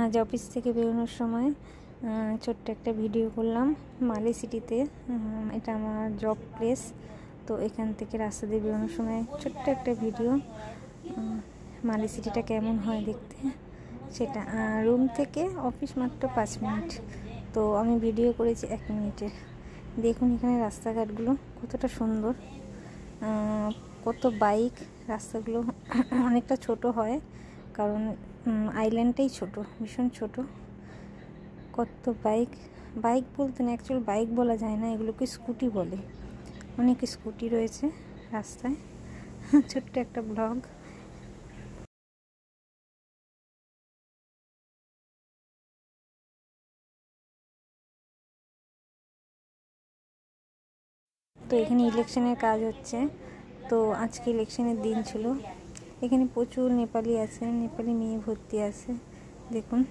আজ অফিস থেকে বেরোনোর সময় ছোট্ট একটা ভিডিও করলাম মালি সিটিতে। এটা আমার জব প্লেস, তো এখান থেকে রাস্তা দিয়ে বেরোনোর সময় ছোট্ট একটা ভিডিও। মালি সিটিটা কেমন হয় দেখতে সেটা। রুম থেকে অফিস মাত্র 5 মিনিট, তো আমি ভিডিও করেছি 1 মিনিটের। দেখুন এখানে রাস্তাঘাটগুলো কতটা সুন্দর, কত বাইক। রাস্তাগুলো অনেকটা ছোট হয় কারণ আইল্যান্ডটাই ছোট, ভীষণ ছোট। কত বাইক, বাইক বলতে না, অ্যাকচুয়াল বাইক বলা যায় না, এগুলোকে স্কুটি বলে। অনেক স্কুটি রয়েছে রাস্তায়। ছোট্ট একটা ব্লগ। তো এখানে ইলেকশনের কাজ হচ্ছে, তো আজকে ইলেকশনের দিন ছিল। এখানে প্রচুর নেপালি আছে, নেপালি মেয়ে ভর্তি আছে দেখুন।